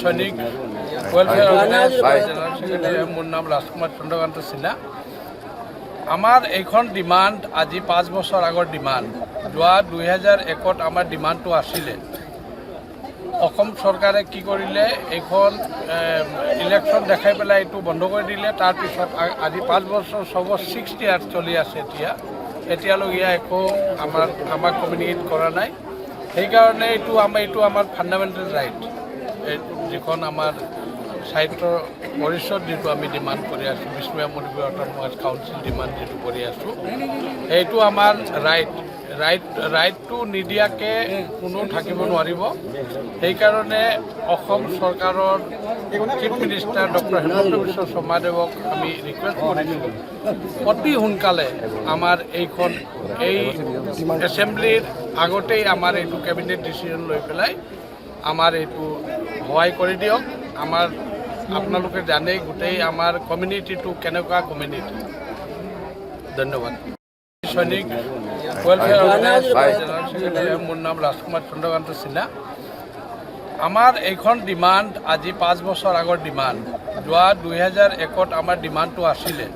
সৈনিক welfare organisation মোর নাম রাজকুমার চন্দ্রকান্ত সিনহা। আমার এইখন ডিমান্ড আজি 5 বছর আগর ডিমান্ড। যোৱা 2001 আমার ডিমান্ডটো আছিলে। অসম সরকারে কি করিলে এইখন ইলেকশন দেখাই পেলাই এইটো বন্ধ করে দিলে। তাৰপিছত আজি 5 বছর 6 ইয়ার চলি আছে। এতিয়ালৈকে একো আমার কমিউনিকেট করা নাই। সেইকাৰণে এইটো আমার ফান্ডামেন্টাল রাইট, যখন আমার সাহিত্য পরিষদ যেটো আমি ডিমান্ড করে আছো, Bishnupriya Manipuri autonomous council demand যেটো করে আছো, এইটো আমার রাইটটো নিদিয়াকে কোনো থাকিব নোৱাৰিব। সেইকাৰণে অসম চৰকাৰৰ chief minister doctor Himanta Biswa শৰ্মাদেৱক আমি রিকুয়েস্ট কৰিছোঁ, অতি সোনকালে আমাৰ এই এছেম্বলিৰ আগতেই আমাৰ এইটো কেবিনেট ডিচিজন লৈ পেলাই আমাৰ এইটো সহায় কৰি দিয়ক। আপোনালোকে জানেই গোটেই আমাৰ কমিউনিটিটো কেনেকুৱা কমিউনিটি। ধন্যবাদ। সৈনিক ওয়েলফেয়ার অর্গানাইজেশন মোর নাম রাজকুমার চন্দ্রকান্ত সিনহা। আমার এইখন ডিমান্ড আজি 5 বছর আগর ডিমান্ড। যোৱা 2001 আমার ডিমান্ডটো আছিলে।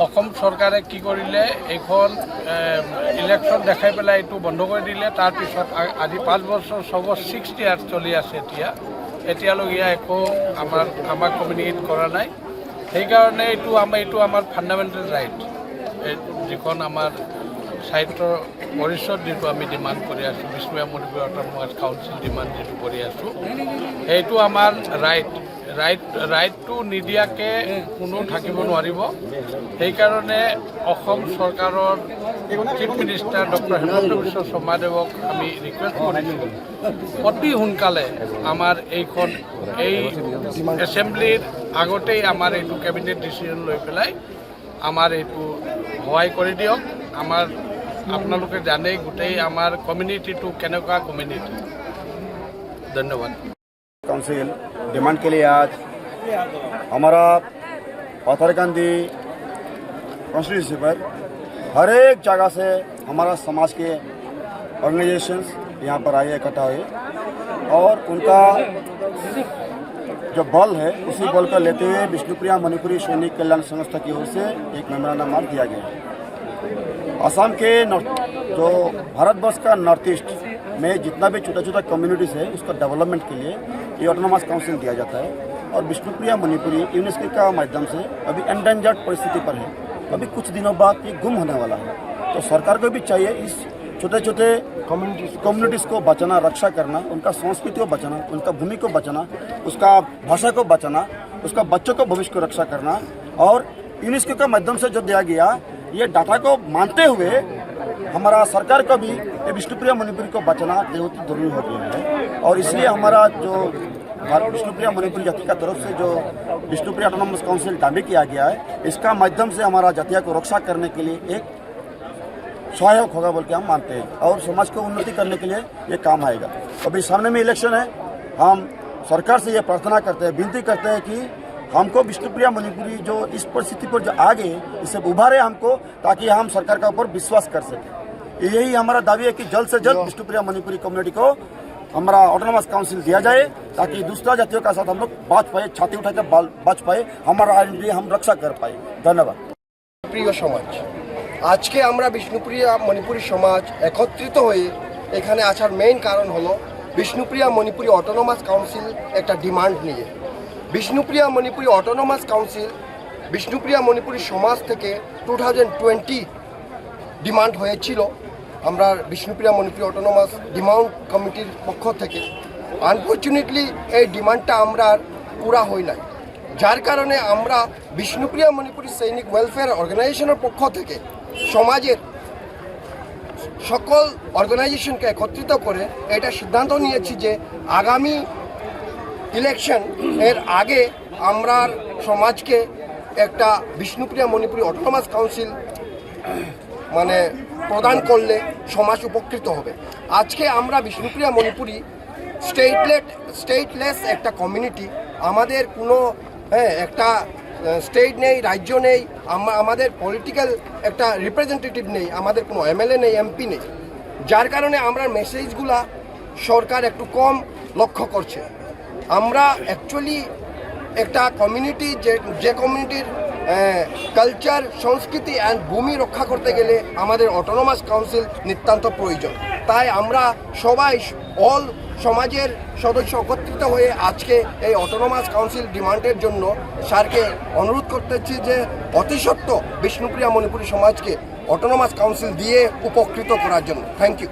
অসম সরকারে কি করিলে এইখন ইলেকশন দেখাই পেলাই এইটো বন্ধ করে দিলে। তাৰপিছত আজি 5 বছর 6 ইয়ার চলি আছে। এতিয়ালৈকে একো আমার কমিউনিকেট করা নাই। সেইকাৰণে এইটো আমার ফান্ডামেন্টাল রাইট, যখন আমার সাহিত্য পরিষদ যেটো আমি ডিমান্ড করে আছো, Bishnupriya Manipuri autonomous council demand যেটো করে আছো, এইটো আমার রাইটটো নিদিয়াকে কোনো থাকিব নোৱাৰিব। সেইকাৰণে অসম চৰকাৰৰ chief minister doctor Himanta Biswa শৰ্মাদেৱক আমি রিকুয়েস্ট কৰিছোঁ, অতি সোনকালে আমাৰ এই এছেম্বলিৰ আগতেই আমাৰ এইটো কেবিনেট ডিচিজন লৈ পেলাই আমার এইটো সহায় করে দিয়ক। আপোনালোকে জানেই গোটেই আমার কমিউনিটিটো কেনেকুৱা কমিউনিটি। ধন্যবাদ। काउंसिल डिमांड के लिए आज हमारा पाथर गांधी कॉन्स्टिट्यूंसी पर हर एक जगह से हमारा समाज के ऑर्गेनाइजेशंस यहाँ पर आए, इकट्ठा हुए और उनका जो बल है उसी बल को लेते हुए विष्णुप्रिया मणिपुरी सैनिक कल्याण संस्था की ओर से एक मेमोरेंडम दिया गया। असम के जो भारतवर्ष का नॉर्थ ईस्ट में जितना भी छोटा छोटा कम्युनिटीज़ है उसका डेवलपमेंट के लिए ये ऑटोनोमस काउंसिल दिया जाता है। और विष्णुप्रिया मणिपुरी यूनेस्को का माध्यम से अभी एंडेंजर्ड परिस्थिति पर है, अभी कुछ दिनों बाद ये गुम होने वाला है। तो सरकार को भी चाहिए इस छोटे छोटे कम्युनिटीज़ को बचाना, रक्षा करना, उनका संस्कृति को बचाना, उनका भूमि को बचाना, उसका भाषा को बचाना, उसका बच्चों को भविष्य को रक्षा करना। और यूनेस्को के माध्यम से जो दिया गया ये डाटा को मानते हुए हमारा सरकार को भी विष्णुप्रिया मणिपुरी को बचाना बहुत जरूरी हो गया है। और इसलिए हमारा जो विष्णुप्रिया मणिपुरी जाति का तरफ से जो विष्णुप्रिया ऑटोनोमस काउंसिल दावी किया गया है, इसका माध्यम से हमारा जातिया को रक्षा करने के लिए एक सहायक होगा बोल के हम मानते हैं और समाज को उन्नति करने के लिए ये काम आएगा। अभी सामने में इलेक्शन है, हम सरकार से ये प्रार्थना करते हैं, विनती करते हैं कि हमको विष्णुप्रिया मणिपुरी जो इस परिस्थिति पर जो आ गए इससे उभारे हमको, ताकि हम सरकार का ऊपर विश्वास कर सकें। यही हमारा दावी है कि जल्द से जल्द विष्णुप्रिया मणिपुरी कम्युनिटी को हमारा ऑटोनोमस काउंसिल दिया जाए, ताकि दूसरा जातियों का साथ हम लोग बात पाए, छाती उठाकर बात पाए, हमारा आइडेंटिटी हम रक्षा कर पाए। धन्यवाद। প্রিয় সমাজ, আজকে আমরা বিষ্ণুপ্রিয়া মণিপুরী সমাজ একত্রিত হয়ে এখানে আসার মেইন কারণ হলো বিষ্ণুপ্রিয়া মণিপুরী অটোনমাস কাউন্সিল একটা ডিমান্ড নিয়ে। বিষ্ণুপ্রিয়া মণিপুরী অটোনমাস কাউন্সিল বিষ্ণুপ্রিয়া মণিপুরী সমাজ থেকে 2020 ডিমান্ড হয়েছিল আমরা বিষ্ণুপ্রিয়া মণিপুরী অটোনমাস ডিমান্ড কমিটির পক্ষ থেকে। আনফর্চুনেটলি এই ডিমান্ডটা আমরা পুরা হয় নাই, যার কারণে আমরা বিষ্ণুপ্রিয়া মণিপুরী সৈনিক ওয়েলফেয়ার অর্গানাইজেশনের পক্ষ থেকে সমাজের সকল অর্গানাইজেশনকে একত্রিত করে এটা সিদ্ধান্ত নিয়েছি যে আগামী ইলেকশন এর আগে আমরা সমাজকে একটা বিষ্ণুপ্রিয়া মণিপুরী অটোনমাস কাউন্সিল মানে প্রদান করলে সমাজ উপকৃত হবে। আজকে আমরা বিষ্ণুপ্রিয়া মণিপুরী স্টেটলেস একটা কমিউনিটি, আমাদের কোনো একটা স্টেট নেই, রাজ্য নেই, আমাদের পলিটিক্যাল একটা রিপ্রেজেন্টেটিভ নেই, আমাদের কোনো এমএলএ নেই, এমপি নেই, যার কারণে আমরা মেসেজগুলা সরকার একটু কম লক্ষ্য করছে। আমরা অ্যাকচুয়ালি একটা কমিউনিটি যে কমিউনিটির কালচার সংস্কৃতি অ্যান্ড ভূমি রক্ষা করতে গেলে আমাদের অটোনমাস কাউন্সিল নিতান্ত প্রয়োজন। তাই আমরা সবাই অল সমাজের সদস্য একত্রিত হয়ে আজকে এই অটোনমাস কাউন্সিল ডিমান্ডের জন্য স্যারকে অনুরোধ করতেছি যে অতি সত্ত্বর বিষ্ণুপ্রিয়া মণিপুরী সমাজকে অটোনমাস কাউন্সিল দিয়ে উপকৃত করার জন্য। Thank you.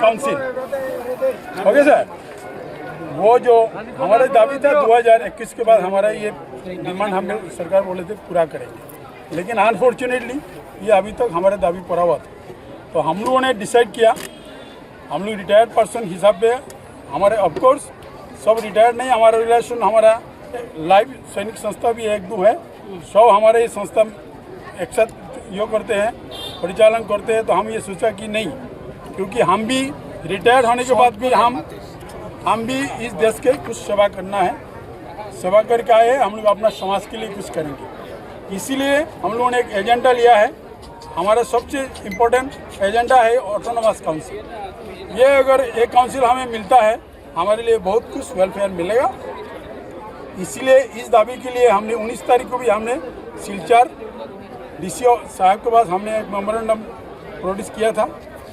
Council okay sir, वो जो हमारा दावी था 2021 के बाद हमारा ये डिमांड हमने सरकार बोले थे पूरा करेंगे, लेकिन अनफॉर्चुनेटली ये अभी तक हमारा दावी पूरा हुआ था। तो हम लोगों ने डिसाइड किया, हम लोग रिटायर्ड पर्सन हिसाब पे हमारे ऑफकोर्स सब रिटायर्ड नहीं, हमारा रिलेशन हमारा लाइव सैनिक संस्था भी एक दो है, सब हमारे ये संस्था एक साथ यो करते हैं, परिचालन करते हैं। तो हम ये सोचा कि नहीं, क्योंकि हम भी रिटायर्ड होने के बाद भी हम भी इस देश के कुछ सेवा करना है, सेवा करके आए हैं, हम लोग अपना समाज के लिए कुछ करेंगे। इसीलिए हम लोगों ने एक एजेंडा लिया है, हमारा सबसे इम्पोर्टेंट एजेंडा है ऑटोनोमस काउंसिल। ये अगर एक काउंसिल हमें मिलता है हमारे लिए बहुत कुछ वेलफेयर मिलेगा। इसीलिए इस दावे के लिए हमने 19 तारीख को भी हमने सिलचर डीसीओ साहब के पास हमने एक मेमोरेंडम प्रोड्यूस किया था,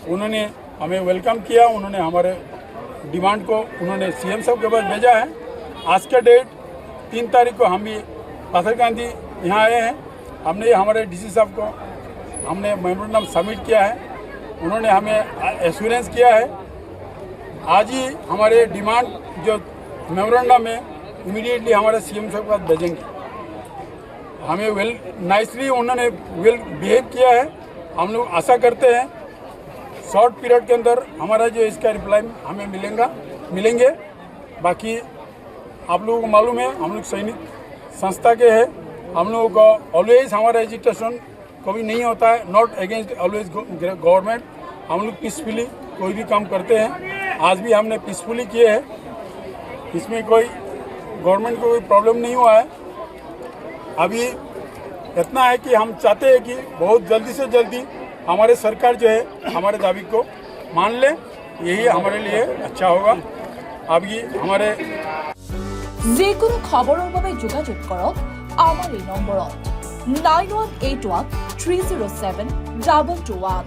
उन्होंने हमें वेलकम किया, उन्होंने हमारे डिमांड को उन्होंने सीएम साहब के पास भेजा है। आज का डेट 3 तारीख को हम भी पाथर गांधी यहाँ आए हैं, हमने हमारे डीसी साहब को हमने मेमोरेंडम सबमिट किया है, उन्होंने हमें एश्योरेंस किया है। आज ही हमारे डिमांड जो मेमोरेंडम है इमीडिएटली हमारे सीएम साहब के पास भेजेंगे। हमें वेल नाइसली उन्होंने वेल बिहेव किया है, हम लोग आशा करते हैं शॉर्ट पीरियड के अंदर हमारा जो इसका रिप्लाई हमें मिलेंगे। बाकी आप लोगों को मालूम है हम लोग सैनिक संस्था के हैं, हम लोगों को ऑलवेज हमारा एजिटेशन कभी नहीं होता है, नॉट अगेंस्ट ऑलवेज गवर्नमेंट। हम लोग पीसफुली कोई भी काम करते हैं, आज भी हमने पीसफुली किए हैं, इसमें कोई गवर्नमेंट को कोई प्रॉब्लम नहीं हुआ है। अभी इतना है कि हम चाहते हैं कि बहुत जल्दी से जल्दी हमारे सरकार जो है हमारे दावी को मान ले, यही हमारे लिए अच्छा होगा। अभी हमारे যিকোনো খবৰৰ বাবে যোগাযোগ কৰক আমাৰ এই নম্বৰত 9181 307 2221।